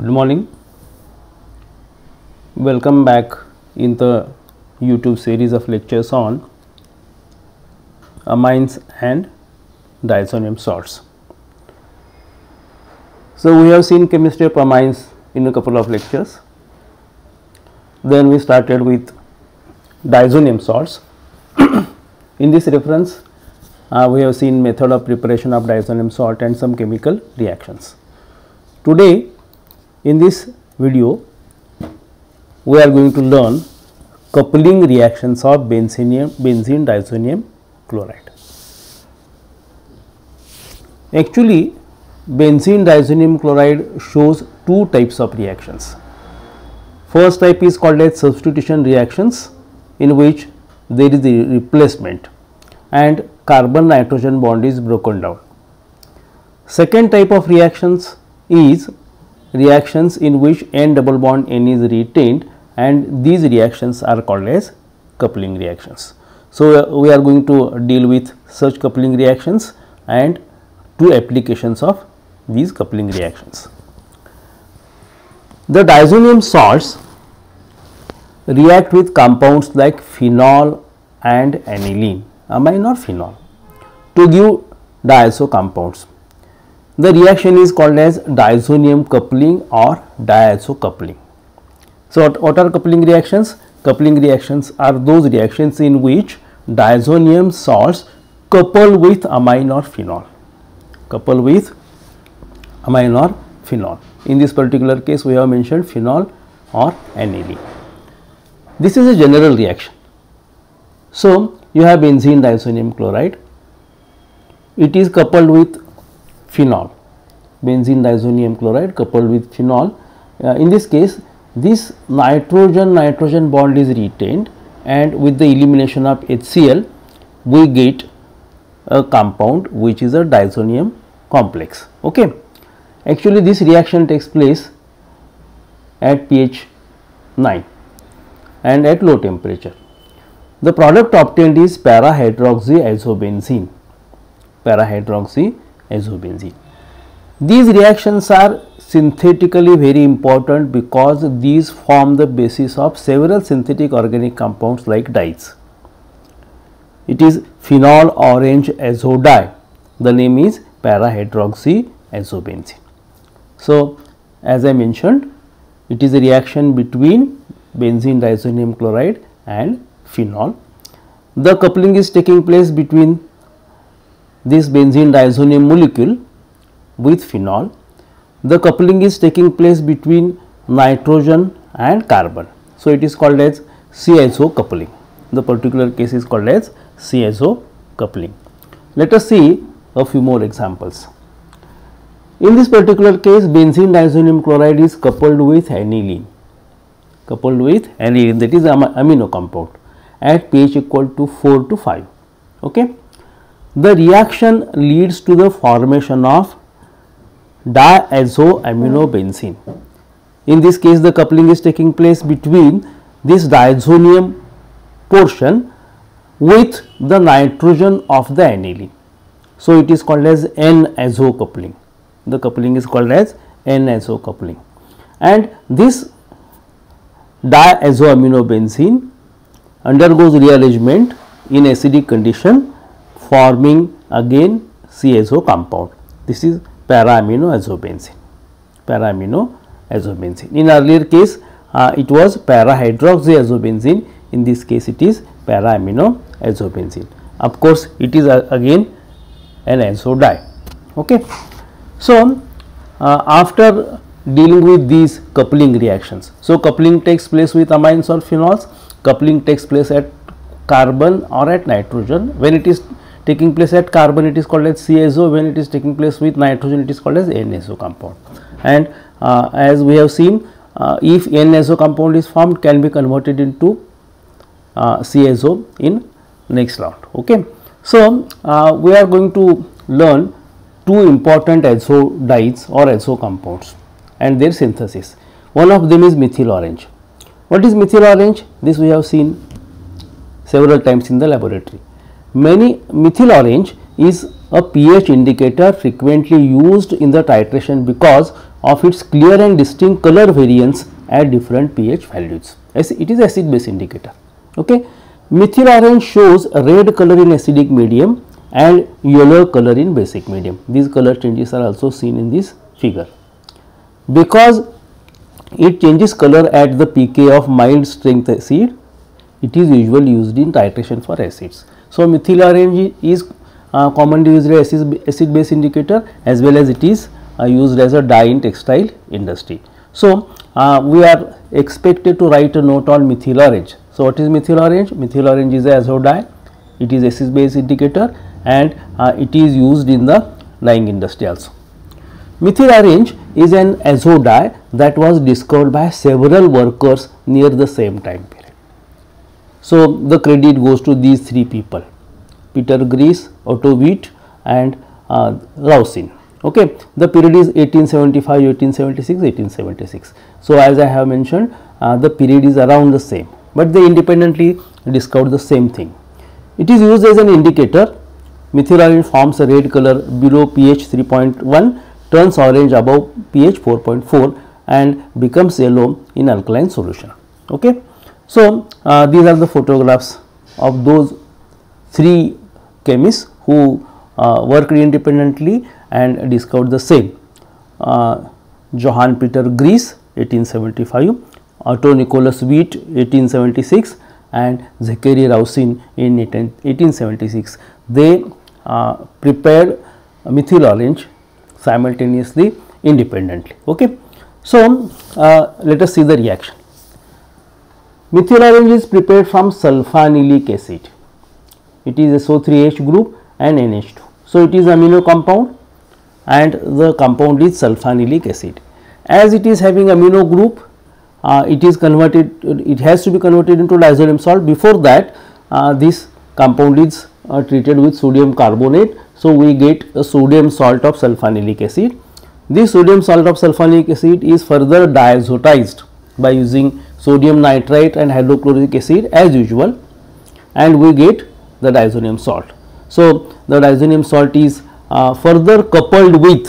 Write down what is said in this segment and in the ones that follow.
Good morning. Welcome back in the YouTube series of lectures on amines and diazonium salts. So, we have seen chemistry of amines in a couple of lectures. Then we started with diazonium salts. In this reference, we have seen method of preparation of diazonium salt and some chemical reactions. Today, in this video, we are going to learn coupling reactions of benzene diazonium chloride. Actually, benzene diazonium chloride shows two types of reactions. First type is called as substitution reactions, in which there is a replacement and carbon nitrogen bond is broken down. Second type of reactions is reactions in which N double bond N is retained, and these reactions are called as coupling reactions. So, we are going to deal with such coupling reactions and two applications of these coupling reactions. The diazonium salts react with compounds like phenol and aniline, amine or phenol, to give diazo compounds. The reaction is called as diazonium coupling or diazo coupling. So, what are coupling reactions? Coupling reactions are those reactions in which diazonium salts couple with amine or phenol. Couple with amine or phenol. In this particular case, we have mentioned phenol or aniline. This is a general reaction. So, you have benzene diazonium chloride. It is coupled with phenol, benzene diazonium chloride coupled with phenol. In this case, this nitrogen bond is retained, and with the elimination of HCl, we get a compound which is a diazonium complex. Okay. Actually, this reaction takes place at pH 9 and at low temperature. The product obtained is para-hydroxyazobenzene. These reactions are synthetically very important because these form the basis of several synthetic organic compounds like dyes. It is phenol orange azo dye. The name is para-hydroxyazobenzene. So, as I mentioned, it is a reaction between benzene diazonium chloride and phenol. The coupling is taking place between this benzene diazonium molecule with phenol. The coupling is taking place between nitrogen and carbon. So, it is called as C-azo coupling. The particular case is called as C-azo coupling. Let us see a few more examples. In this particular case, benzene diazonium chloride is coupled with aniline. That is amino compound at pH equal to 4 to 5. Okay. The reaction leads to the formation of diazoaminobenzene. In this case, the coupling is taking place between this diazonium portion with the nitrogen of the aniline. So, it is called as N-azo coupling. The coupling is called as N-azo coupling, and this diazoaminobenzene undergoes rearrangement in acidic condition, forming again C-azo compound. This is para-aminoazobenzene. In earlier case, it was para-hydroxyazobenzene. In this case, it is para-aminoazobenzene. Of course, it is again an azo dye. Okay. So, after dealing with these coupling reactions, so coupling takes place with amines or phenols, coupling takes place at carbon or at nitrogen. When it is taking place at carbon, it is called as C-azo. When it is taking place with nitrogen, it is called as N-azo compound. And as we have seen, if N-azo compound is formed, can be converted into C-azo in next round. Okay. So, we are going to learn two important azo dyes or azo compounds and their synthesis. One of them is methyl orange. What is methyl orange? This we have seen several times in the laboratory. Methyl orange is a pH indicator frequently used in the titration because of its clear and distinct color variance at different pH values. It is acid base indicator. Okay. Methyl orange shows a red color in acidic medium and yellow color in basic medium. These color changes are also seen in this figure. Because it changes color at the pK of mild strength acid, it is usually used in titration for acids. So, methyl orange is commonly used as acid base indicator, as well as it is used as a dye in textile industry. So, we are expected to write a note on methyl orange. So, what is methyl orange? Methyl orange is a azo dye, it is acid base indicator, and it is used in the dyeing industry also. Methyl orange is an azo dye that was discovered by several workers near the same time period. So, the credit goes to these three people, Peter Gries, Otto Witt and Raussin. Okay. The period is 1875, 1876, 1876. So, as I have mentioned, the period is around the same, but they independently discovered the same thing. It is used as an indicator. Methyl orange forms a red color below pH 3.1, turns orange above pH 4.4 and becomes yellow in alkaline solution. Okay. So, these are the photographs of those three chemists who worked independently and discovered the same. Johann Peter Gries 1875, Otto Nicholas Witt 1876 and Zachary Raussin in 1876. They prepared methyl orange simultaneously independently. Okay. So, let us see the reaction. Methyl orange is prepared from sulfanilic acid. It is SO3H group and NH2. So, it is amino compound and the compound is sulfanilic acid. As it is having amino group, it has to be converted into diazonium salt. Before that, this compound is treated with sodium carbonate. So, we get a sodium salt of sulfanilic acid. This sodium salt of sulfanic acid is further diazotized by using sodium nitrite and hydrochloric acid as usual, and we get the diazonium salt. So, the diazonium salt is further coupled with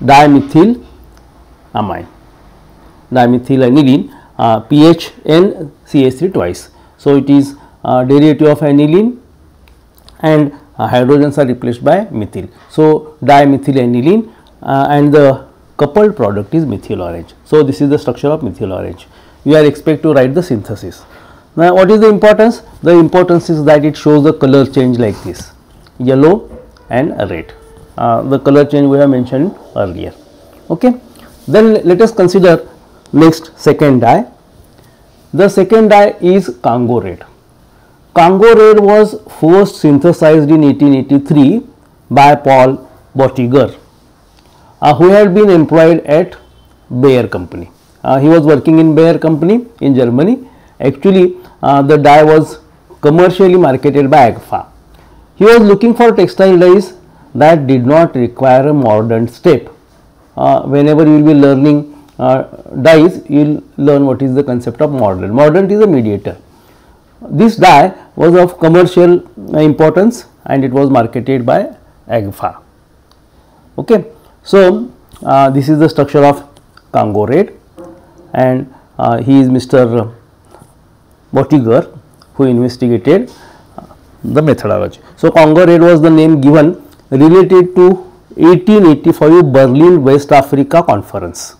dimethyl amine, dimethyl aniline, pH N CH3 twice. So, it is derivative of aniline and hydrogens are replaced by methyl. So, dimethyl aniline and the coupled product is methyl orange. So, this is the structure of methyl orange. We are expected to write the synthesis. Now, what is the importance? The importance is that it shows the color change like this, yellow and red. The color change we have mentioned earlier. Okay. Then let us consider next second dye. The second dye is Congo red. Congo red was first synthesized in 1883 by Paul Boettiger, who had been employed at Bayer company. He was working in Bayer company in Germany. Actually, the dye was commercially marketed by AGFA. He was looking for textile dyes that did not require a mordant step. Whenever you will be learning dyes, you will learn what is the concept of mordant. Mordant is a mediator. This dye was of commercial importance and it was marketed by AGFA. Okay. So, this is the structure of Congo red and he is Mr. Boettiger who investigated the methodology. So, Congo red was the name given related to 1885 Berlin West Africa conference.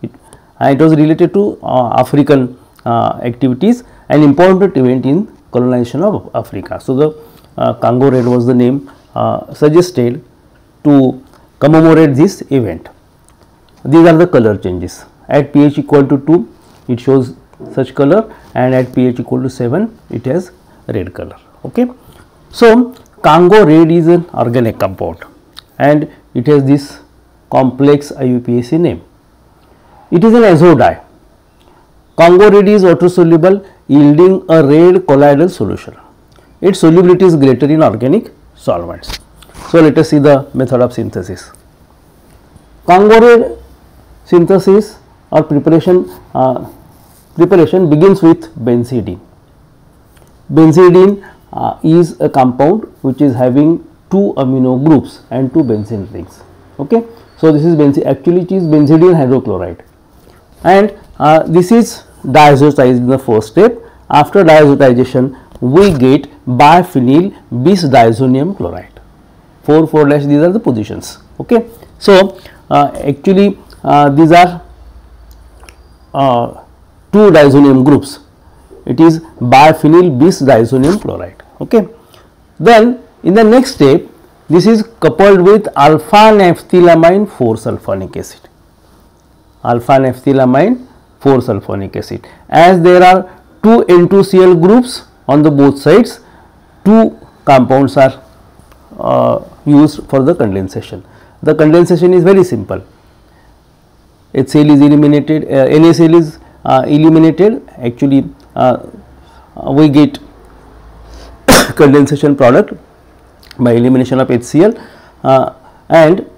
It was related to African activities, an important event in colonization of Africa. So, the Congo red was the name suggested to commemorate this event. These are the color changes. At pH equal to 2, it shows such color, and at pH equal to 7, it has red color. Okay. So, Congo red is an organic compound and it has this complex IUPAC name. It is an azo dye. Congo red is water soluble, yielding a red colloidal solution. Its solubility is greater in organic solvents. So, let us see the method of synthesis. Congo red synthesis or preparation begins with benzidine. Benzidine is a compound which is having 2 amino groups and 2 benzene rings. Okay. So, this is benzene, actually it is benzidine hydrochloride, and this is diazotized in the first step. After diazotization, we get biphenyl bis diazonium chloride. 4,4 these are the positions. Okay. So, actually these are 2 diazonium groups. It is biphenyl bis diazonium chloride. Okay. Then in the next step, this is coupled with alpha naphthylamine 4-sulfonic acid. Alpha naphthylamine 4-sulfonic acid. As there are 2 N2Cl groups on the both sides, 2 compounds are used for the condensation. The condensation is very simple. HCl is eliminated, NaCl is eliminated. Actually, we get condensation product by elimination of HCl, and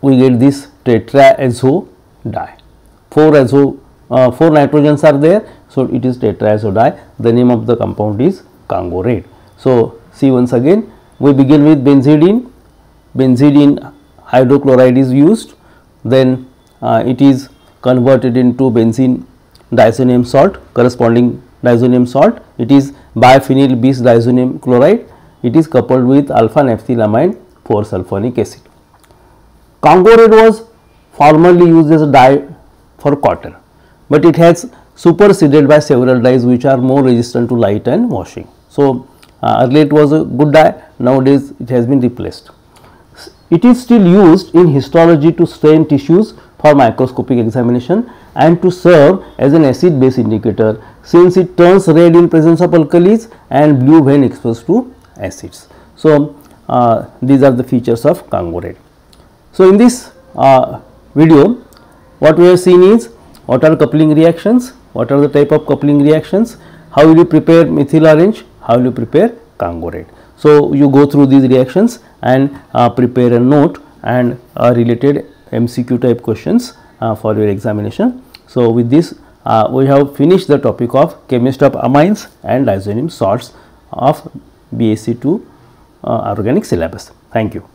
we get this tetraazo di. 4 nitrogens are there, so it is tetraazo di. The name of the compound is Kangorade. So, see once again, we begin with benzidine. Benzidine hydrochloride is used, then it is converted into benzene diazonium salt, corresponding diazonium salt. It is biphenyl bis diazonium chloride. It is coupled with alpha naphthylamine 4-sulfonic acid. Kangorade was formerly used as a dye for cotton, but it has superseded by several dyes which are more resistant to light and washing. So, earlier it was a good dye, nowadays it has been replaced. It is still used in histology to stain tissues for microscopic examination and to serve as an acid base indicator, since it turns red in presence of alkalis and blue when exposed to acids. So, these are the features of Kangorade. So, in this video, what we have seen is what are coupling reactions, what are the type of coupling reactions, how will you prepare methyl orange, how will you prepare Kangorade. So, you go through these reactions and prepare a note and related MCQ type questions for your examination. So, with this we have finished the topic of chemistry of amines and diazonium salts of BSc 2 organic syllabus. Thank you.